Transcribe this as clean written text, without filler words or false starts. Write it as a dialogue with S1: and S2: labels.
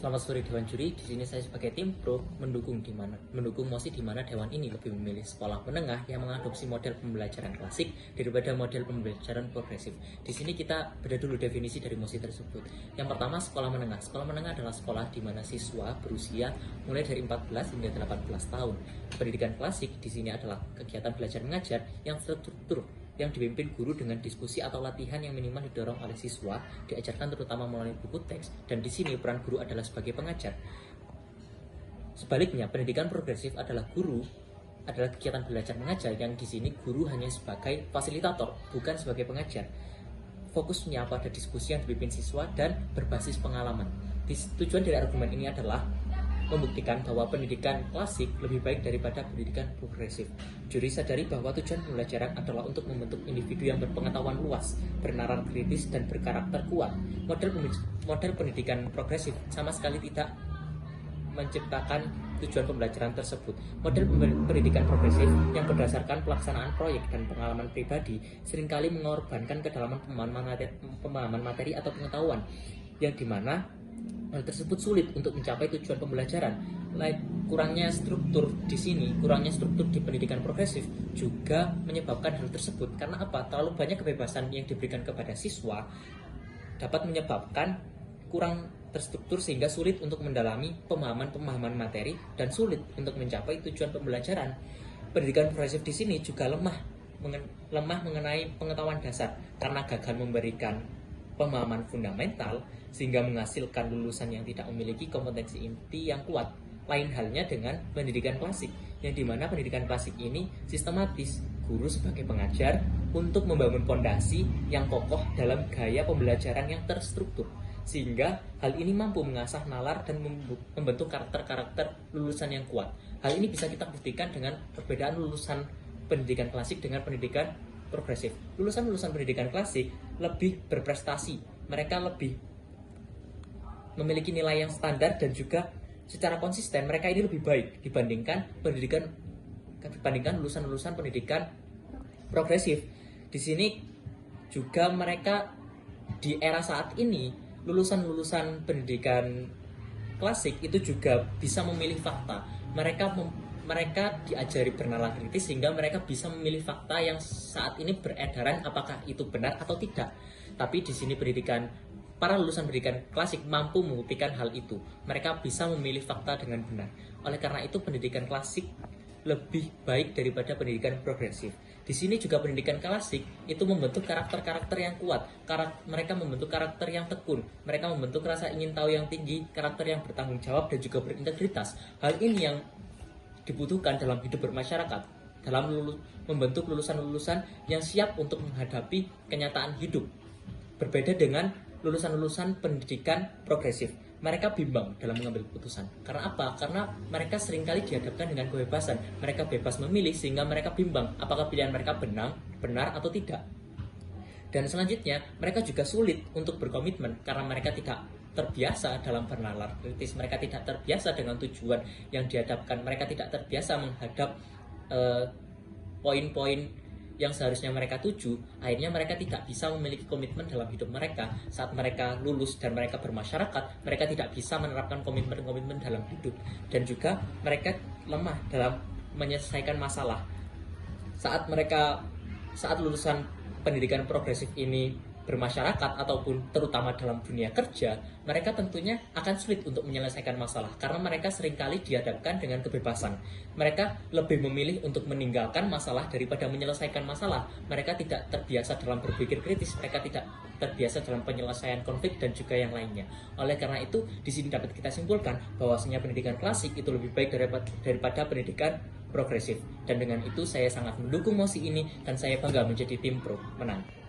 S1: Selamat sore Dewan Juri. Di sini saya sebagai tim pro mendukung mosi di mana Dewan ini lebih memilih sekolah menengah yang mengadopsi model pembelajaran klasik daripada model pembelajaran progresif. Di sini kita beda dulu definisi dari mosi tersebut. Yang pertama, sekolah menengah. Sekolah menengah adalah sekolah di mana siswa berusia mulai dari 14 hingga 18 tahun. Pendidikan klasik di sini adalah kegiatan belajar mengajar yang terstruktur, yang dipimpin guru dengan diskusi atau latihan yang minimal didorong oleh siswa, diajarkan terutama melalui buku teks, dan di sini peran guru adalah sebagai pengajar. Sebaliknya, pendidikan progresif adalah kegiatan belajar mengajar yang di sini guru hanya sebagai fasilitator, bukan sebagai pengajar. Fokusnya pada diskusi yang dipimpin siswa dan berbasis pengalaman. Tujuan dari argumen ini adalah membuktikan bahwa pendidikan klasik lebih baik daripada pendidikan progresif. Juri sadari bahwa tujuan pembelajaran adalah untuk membentuk individu yang berpengetahuan luas, bernalar kritis, dan berkarakter kuat. Model pendidikan progresif sama sekali tidak menciptakan tujuan pembelajaran tersebut. Model pendidikan progresif yang berdasarkan pelaksanaan proyek dan pengalaman pribadi seringkali mengorbankan kedalaman pemahaman materi atau pengetahuan, yang dimana hal tersebut sulit untuk mencapai tujuan pembelajaran. Kurangnya struktur di pendidikan progresif juga menyebabkan hal tersebut. Karena apa? Terlalu banyak kebebasan yang diberikan kepada siswa dapat menyebabkan kurang terstruktur sehingga sulit untuk mendalami pemahaman materi dan sulit untuk mencapai tujuan pembelajaran. Pendidikan progresif di sini juga lemah mengenai pengetahuan dasar karena gagal memberikan pemahaman fundamental sehingga menghasilkan lulusan yang tidak memiliki kompetensi inti yang kuat. Lain halnya dengan pendidikan klasik, yang dimana pendidikan klasik ini sistematis, guru sebagai pengajar untuk membangun fondasi yang kokoh dalam gaya pembelajaran yang terstruktur, sehingga hal ini mampu mengasah nalar dan membentuk karakter-karakter lulusan yang kuat. Hal ini bisa kita buktikan dengan perbedaan lulusan pendidikan klasik dengan pendidikan progresif. Lulusan pendidikan klasik lebih berprestasi, mereka lebih memiliki nilai yang standar dan juga secara konsisten mereka ini lebih baik dibandingkan lulusan pendidikan progresif. Di sini juga mereka di era saat ini lulusan pendidikan klasik itu juga bisa memilih fakta. Mereka diajari bernalar kritis sehingga mereka bisa memilih fakta yang saat ini beredaran apakah itu benar atau tidak. Tapi di sini para lulusan pendidikan klasik mampu membuktikan hal itu. Mereka bisa memilih fakta dengan benar. Oleh karena itu pendidikan klasik lebih baik daripada pendidikan progresif. Di sini juga pendidikan klasik itu membentuk karakter-karakter yang kuat. Mereka membentuk karakter yang tekun. Mereka membentuk rasa ingin tahu yang tinggi, karakter yang bertanggung jawab dan juga berintegritas. Hal ini yang dibutuhkan dalam hidup bermasyarakat, dalam membentuk lulusan-lulusan yang siap untuk menghadapi kenyataan hidup. Berbeda dengan lulusan pendidikan progresif. Mereka bimbang dalam mengambil keputusan. Karena apa? Karena mereka seringkali dihadapkan dengan kebebasan. Mereka bebas memilih sehingga mereka bimbang apakah pilihan mereka benar atau tidak. Dan selanjutnya, mereka juga sulit untuk berkomitmen karena mereka tidak terbiasa dalam bernalar kritis, mereka tidak terbiasa dengan tujuan yang dihadapkan, mereka tidak terbiasa menghadap poin-poin yang seharusnya mereka tuju. Akhirnya mereka tidak bisa memiliki komitmen dalam hidup mereka. Saat mereka lulus dan mereka bermasyarakat, mereka tidak bisa menerapkan komitmen dalam hidup. Dan juga mereka lemah dalam menyelesaikan masalah. Saat lulusan pendidikan progresif ini bermasyarakat ataupun terutama dalam dunia kerja, mereka tentunya akan sulit untuk menyelesaikan masalah karena mereka seringkali dihadapkan dengan kebebasan. Mereka lebih memilih untuk meninggalkan masalah daripada menyelesaikan masalah. Mereka tidak terbiasa dalam berpikir kritis, mereka tidak terbiasa dalam penyelesaian konflik dan juga yang lainnya. Oleh karena itu, di sini dapat kita simpulkan bahwasanya pendidikan klasik itu lebih baik daripada pendidikan progresif. Dan dengan itu saya sangat mendukung mosi ini dan saya bangga menjadi tim pro menang.